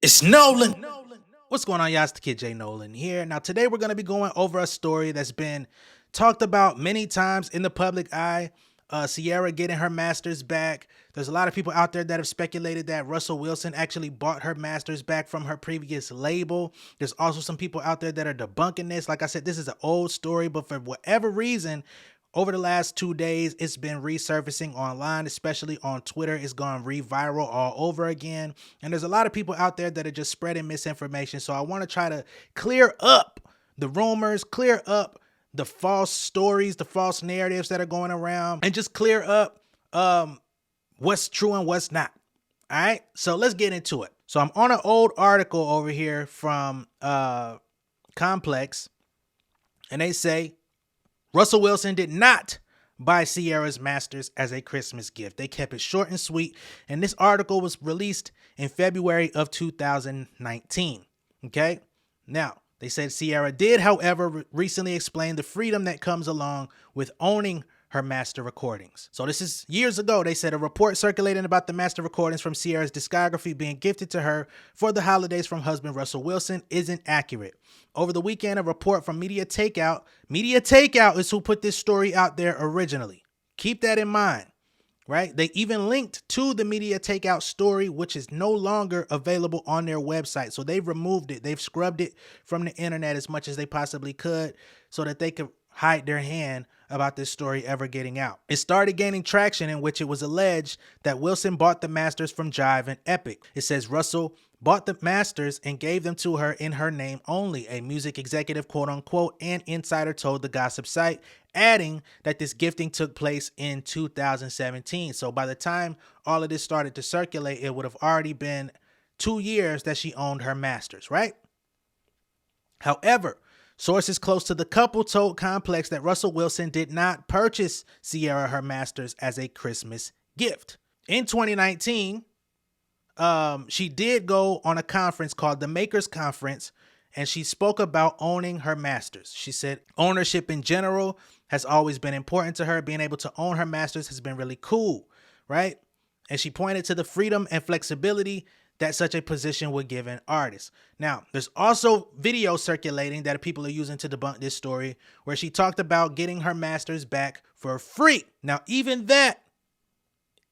It's Nolan. What's going on, y'all? It's the kid J Nolan here. Now, today we're going to be going over a story that's been talked about many times in the public eye. Ciara getting her masters back. There's a lot of people out there that have speculated that Russell Wilson actually bought her masters back from her previous label. There's also some people out there that are debunking this. Like I said, this is an old story, but for whatever reason, over the last 2 days, it's been resurfacing online, especially on Twitter. It's gone re-viral all over again. And there's a lot of people out there that are just spreading misinformation. So I want to try to clear up the rumors, clear up the false stories, the false narratives that are going around, and just clear up what's true and what's not. All right, so let's get into it. So I'm on an old article over here from Complex, and they say Russell Wilson did not buy Ciara's masters as a Christmas gift. They kept it short and sweet, and this article was released in February of 2019. Okay, now they said Ciara did, however, recently explain the freedom that comes along with owning her master recordings. So this is years ago. They said a report circulating about the master recordings from Ciara's discography being gifted to her for the holidays from husband Russell Wilson isn't accurate. Over the weekend, a report from Media Takeout is who put this story out there originally. Keep that in mind, right? They even linked to the Media Takeout story, which is no longer available on their website. So they've removed it. They've scrubbed it from the internet as much as they possibly could so that they could hide their hand about this story ever getting out. It started gaining traction in which it was alleged that Wilson bought the masters from Jive and Epic. It says Russell bought the masters and gave them to her in her name only, a music executive, quote unquote, and insider told the gossip site, adding that this gifting took place in 2017. So by the time all of this started to circulate, it would have already been 2 years that she owned her masters, right? However, sources close to the couple told Complex that Russell Wilson did not purchase Ciara her masters as a Christmas gift. In 2019, she did go on a conference called the Makers Conference, and she spoke about owning her masters. She said ownership in general has always been important to her. Being able to own her masters has been really cool, right? And she pointed to the freedom and flexibility that such a position would give an artist. Now, there's also video circulating that people are using to debunk this story where she talked about getting her masters back for free. Now, even that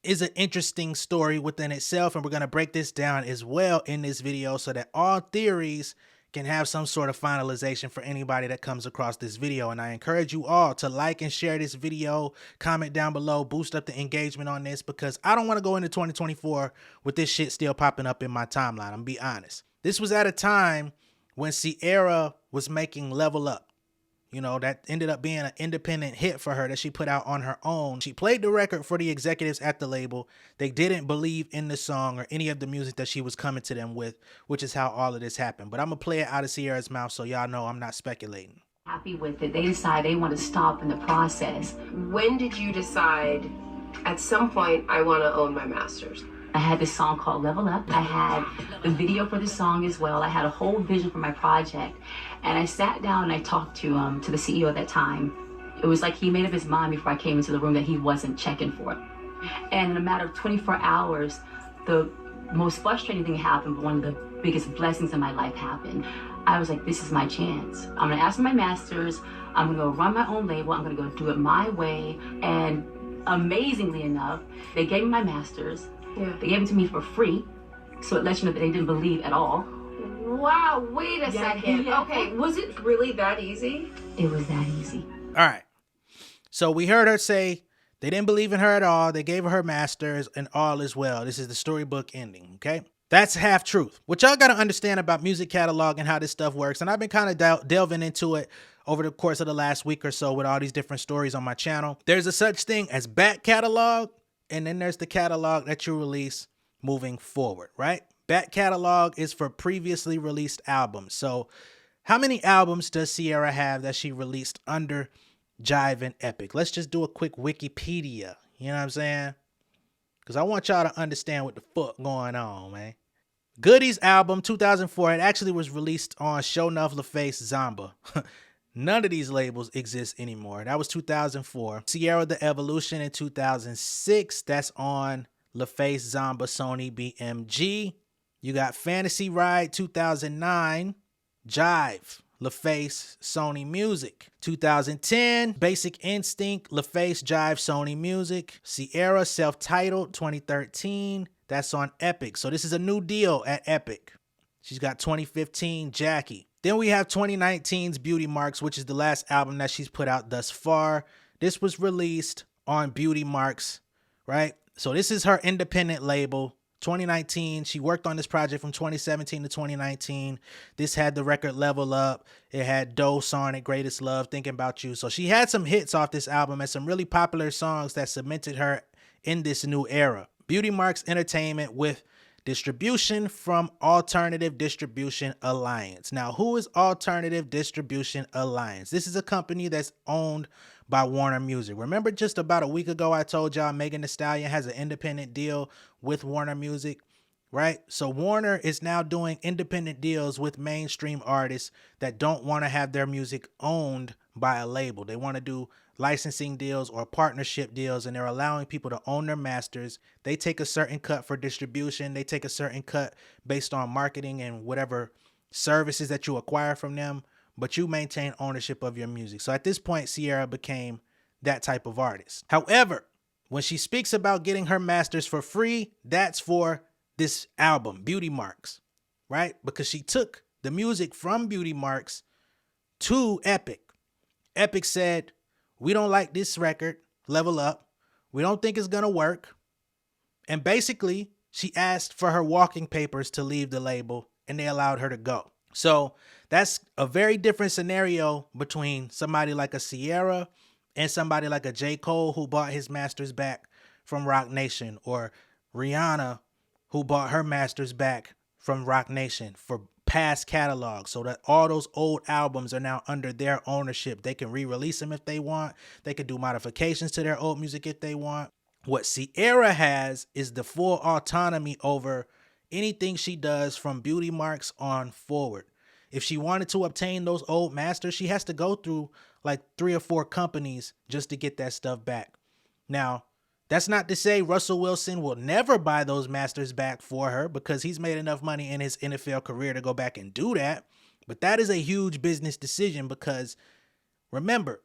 is an interesting story within itself, and we're going to break this down as well in this video so that all theories can have some sort of finalization for anybody that comes across this video. And I encourage you all to like and share this video, comment down below, boost up the engagement on this, because I don't want to go into 2024 with this shit still popping up in my timeline. I'm gonna be honest. This was at a time when Ciara was making Level Up. You know, that ended up being an independent hit for her that she put out on her own. She played the record for the executives at the label. They didn't believe in the song or any of the music that she was coming to them with, which is how all of this happened. But I'm going to play it out of Ciara's mouth so y'all know I'm not speculating. Happy with it. They decide they want to stop in the process. When did you decide, at some point, I want to own my masters? I had this song called Level Up. I had the video for the song as well. I had a whole vision for my project. And I sat down and I talked to the CEO at that time. It was like he made up his mind before I came into the room that he wasn't checking for it. And in a matter of 24 hours, the most frustrating thing happened, but one of the biggest blessings in my life happened. I was like, this is my chance. I'm gonna ask for my masters. I'm gonna go run my own label. I'm gonna go do it my way. And amazingly enough, they gave me my masters. Yeah. They gave them to me for free. So it lets you know that they didn't believe at all. Wow, wait a second. Yeah. Okay, was it really that easy? It was that easy. All right. So we heard her say they didn't believe in her at all. They gave her her masters and all is well. This is the storybook ending, okay? That's half truth. What y'all got to understand about music catalog and how this stuff works, and I've been kind of delving into it over the course of the last week or so with all these different stories on my channel. There's a such thing as back catalog, and then there's the catalog that you release moving forward, right? Back catalog is for previously released albums. So how many albums does Ciara have that she released under Jive and Epic? Let's just do a quick Wikipedia. You know what I'm saying? Because I want y'all to understand what the fuck going on, man. Goodies album, 2004. It actually was released on Show Enough LaFace Zamba. None of these labels exist anymore. That was 2004. Ciara The Evolution in 2006. That's on LaFace Zamba Sony BMG. You got Fantasy Ride 2009, Jive, LaFace, Sony Music. 2010, Basic Instinct, LaFace, Jive, Sony Music. Ciara, Self-Titled 2013, that's on Epic. So this is a new deal at Epic. She's got 2015, Jackie. Then we have 2019's Beauty Marks, which is the last album that she's put out thus far. This was released on Beauty Marks, right? So this is her independent label. 2019, she worked on this project from 2017 to 2019. This had the record Level Up. It had Dose on it, Greatest Love, Thinking About You. So she had some hits off this album and some really popular songs that cemented her in this new era. Beauty Marks Entertainment with distribution from Alternative Distribution Alliance. Now, who is Alternative Distribution Alliance? This is a company that's owned by Warner Music. Remember just about a week ago I told y'all Megan Thee Stallion has an independent deal with Warner Music, right? So Warner is now doing independent deals with mainstream artists that don't want to have their music owned by a label. They want to do licensing deals or partnership deals, and they're allowing people to own their masters. They take a certain cut for distribution. They take a certain cut based on marketing and whatever services that you acquire from them, but you maintain ownership of your music. So at this point, Ciara became that type of artist. However, when she speaks about getting her masters for free, that's for this album, Beauty Marks, right? Because she took the music from Beauty Marks to Epic. Epic said, we don't like this record, Level Up. We don't think it's gonna work. And basically, she asked for her walking papers to leave the label, and they allowed her to go. So that's a very different scenario between somebody like a Ciara and somebody like a J. Cole who bought his masters back from Roc Nation, or Rihanna who bought her masters back from Roc Nation for past catalogs, so that all those old albums are now under their ownership. They can re-release them if they want. They can do modifications to their old music if they want. What Ciara has is the full autonomy over anything she does from Beauty Marks on forward. If she wanted to obtain those old masters, she has to go through like 3 or 4 companies just to get that stuff back. Now, that's not to say Russell Wilson will never buy those masters back for her, because he's made enough money in his NFL career to go back and do that. But that is a huge business decision, because remember,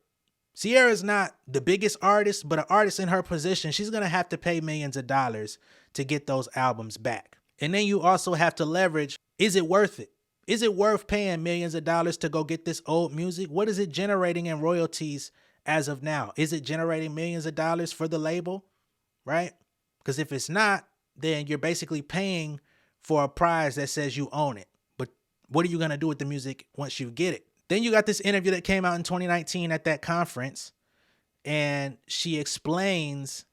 Ciara is not the biggest artist, but an artist in her position, she's going to have to pay millions of dollars to get those albums back. And then you also have to leverage, is it worth it? Is it worth paying millions of dollars to go get this old music? What is it generating in royalties as of now? Is it generating millions of dollars for the label? Right? Because if it's not, then you're basically paying for a prize that says you own it. But what are you going to do with the music once you get it? Then you got this interview that came out in 2019 at that conference, and she explains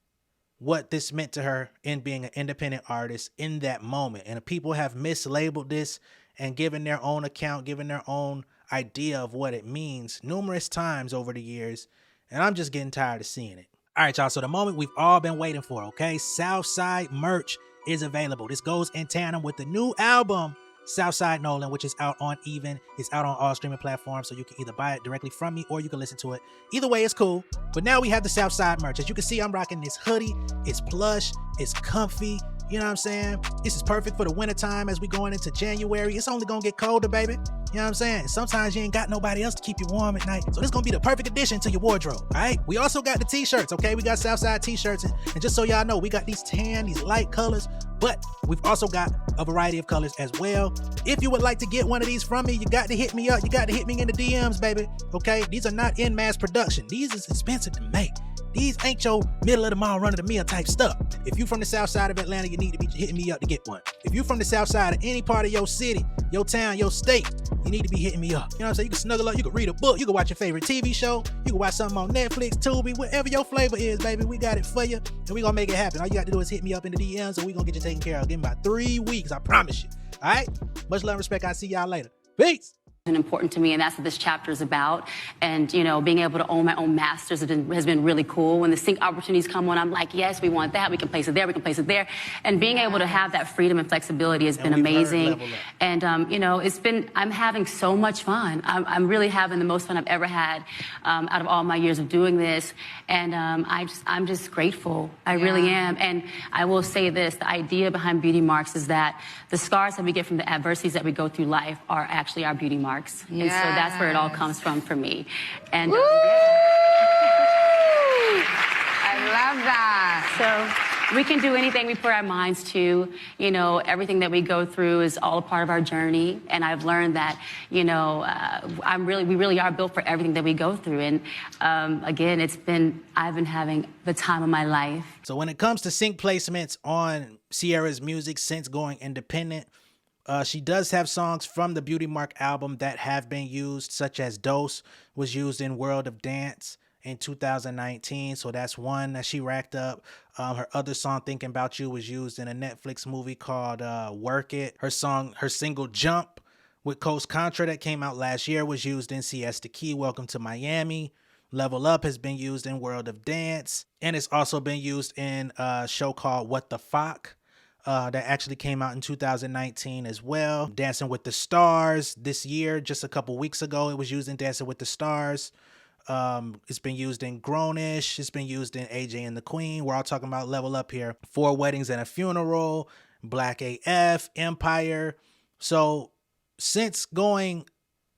what this meant to her in being an independent artist in that moment. And people have mislabeled this and given their own account, given their own idea of what it means numerous times over the years. And I'm just getting tired of seeing it. All right, y'all. So the moment we've all been waiting for, okay? Southside merch is available. This goes in tandem with the new album, Southside Nolan, which is out on Even. It's out on all streaming platforms, so you can either buy it directly from me or you can listen to it. Either way, it's cool. But now we have the Southside merch. As you can see, I'm rocking this hoodie. It's plush. It's comfy. You know what I'm saying? This is perfect for the wintertime as we going into January. It's only gonna get colder, baby. You know what I'm saying? Sometimes you ain't got nobody else to keep you warm at night. So this gonna be the perfect addition to your wardrobe, all right? We also got the t-shirts, okay? We got Southside t-shirts. And just so y'all know, we got these tan, these light colors, but we've also got a variety of colors as well. If you would like to get one of these from me, you got to hit me up. You got to hit me in the DMs, baby, okay? These are not in mass production. These is expensive to make. These ain't your middle of the mall run of the mill type stuff. If you from the south side of Atlanta, you need to be hitting me up to get one. If you from the south side of any part of your city, your town, your state, you need to be hitting me up. You know what I'm saying? You can snuggle up, you can read a book, you can watch your favorite TV show, you can watch something on Netflix, Tubi, whatever your flavor is, baby. We got it for you, and we gonna make it happen. All you got to do is hit me up in the DMs, and we gonna get you taken care of. Give me about 3 weeks, I promise you. All right? Much love and respect. I'll see y'all later. Peace. and important to me, and that's what this chapter is about. And you know, being able to own my own masters has been really cool. When the sync opportunities come on, I'm like, yes, we want that. We can place it there. We can place it there. And being able to have that freedom and flexibility has been amazing. And you know, I'm having so much fun. I'm really having the most fun I've ever had out of all my years of doing this. And I'm just grateful. I really am. And I will say this: the idea behind beauty marks is that the scars that we get from the adversities that we go through life are actually our beauty marks. And so that's where it all comes from for me. And I love that. So we can do anything we put our minds to. You know, everything that we go through is all a part of our journey. And I've learned that, you know, we really are built for everything that we go through. And again, I've been having the time of my life. So when it comes to sync placements on Ciara's music since going independent, she does have songs from the Beauty Mark album that have been used, such as Dose was used in World of Dance in 2019. So that's one that she racked up. Her other song, Thinking About You, was used in a Netflix movie called Work It. Her single Jump with Coast Contra that came out last year was used in Siesta Key, Welcome to Miami. Level Up has been used in World of Dance. And it's also been used in a show called What the Fuck. That actually came out in 2019 as well. Dancing with the Stars this year, just a couple weeks ago, it was used in Dancing with the Stars. It's been used in Grownish. It's been used in AJ and the Queen. We're all talking about Level Up here. 4 Weddings and a Funeral, Black AF, Empire. So since going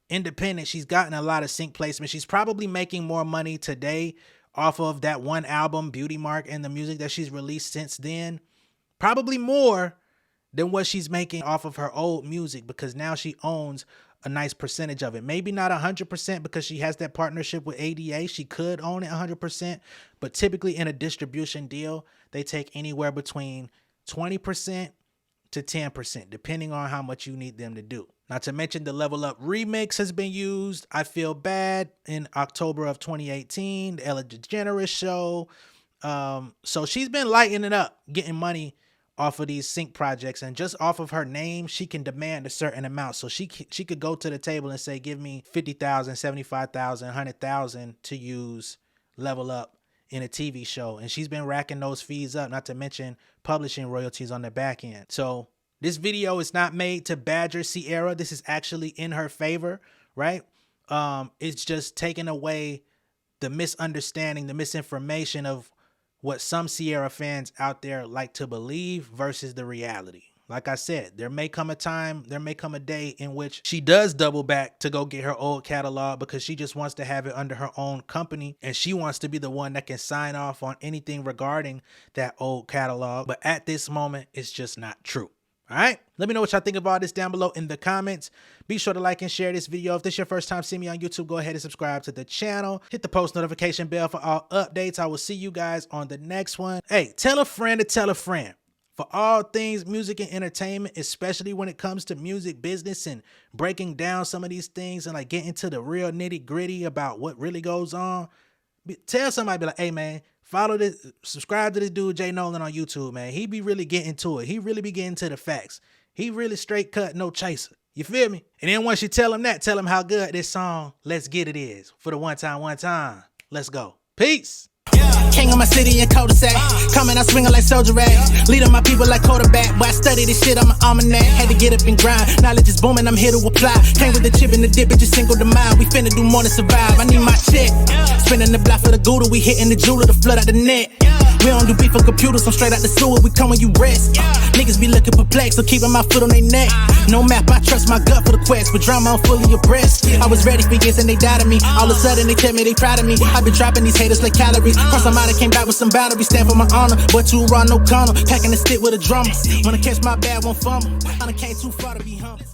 independent, she's gotten a lot of sync placements. She's probably making more money today off of that one album, Beauty Mark, and the music that she's released since then. Probably more than what she's making off of her old music, because now she owns a nice percentage of it. Maybe not 100% because she has that partnership with ADA. She could own it 100%, but typically in a distribution deal, they take anywhere between 20% to 10%, depending on how much you need them to do. Not to mention the Level Up remix has been used, I Feel Bad, in October of 2018, the Ellen DeGeneres show. So she's been lighting it up, getting money off of these sync projects, and just off of her name, she can demand a certain amount. So she could go to the table and say, give me 50,000, 75,000, 100,000 to use Level Up in a TV show. And she's been racking those fees up, not to mention publishing royalties on the back end. So this video is not made to badger Ciara. This is actually in her favor, right? It's just taking away the misunderstanding, the misinformation of what some Ciara fans out there like to believe versus the reality. Like I said, there may come a time, there may come a day in which she does double back to go get her old catalog because she just wants to have it under her own company, and she wants to be the one that can sign off on anything regarding that old catalog. But at this moment, it's just not true. All right, let me know what y'all think about this down below in the comments. Be sure to like and share this video. If this is your first time seeing me on YouTube, go ahead and subscribe to the channel. Hit the post notification bell for all updates. I will see you guys on the next one. Hey, tell a friend to tell a friend. For all things music and entertainment, especially when it comes to music business and breaking down some of these things and like getting to the real nitty gritty about what really goes on, tell somebody, be like, hey man, follow this, subscribe to this dude J Nolan on YouTube, man. He be really getting to it. He really be getting to the facts. He really straight cut, no chaser. You feel me? And then once you tell him that, tell him how good this song Let's Get It is. For the one time. Let's go. Peace. King of my city and cul-de-sac. Coming out swinging like soldier rags. Leading my people like quarterback. Boy, I study this shit, I'm an almanac. Had to get up and grind. Knowledge is booming, I'm here to apply. Came with the chip and the dip, it just single the mind. We finna do more than survive. I need my check. Spinning the block for the Gouda. We hitting the jeweler to flood out the net. We don't do beef on computers, I'm straight out the sewer. We come when you rest. Niggas be looking perplexed, so keeping my foot on their neck. No map, I trust my gut for the quest. With drama, I'm fully abreast. I was ready for years and they doubted me. All of a sudden they tell me they proud of me. I've been dropping these haters like calories. Cross them out, I came back with some boundaries. Stand for my honor, but too raw, no corner. Packing the stick with a drummer. Wanna catch my bad, won't fumble. I done came too far to be humble.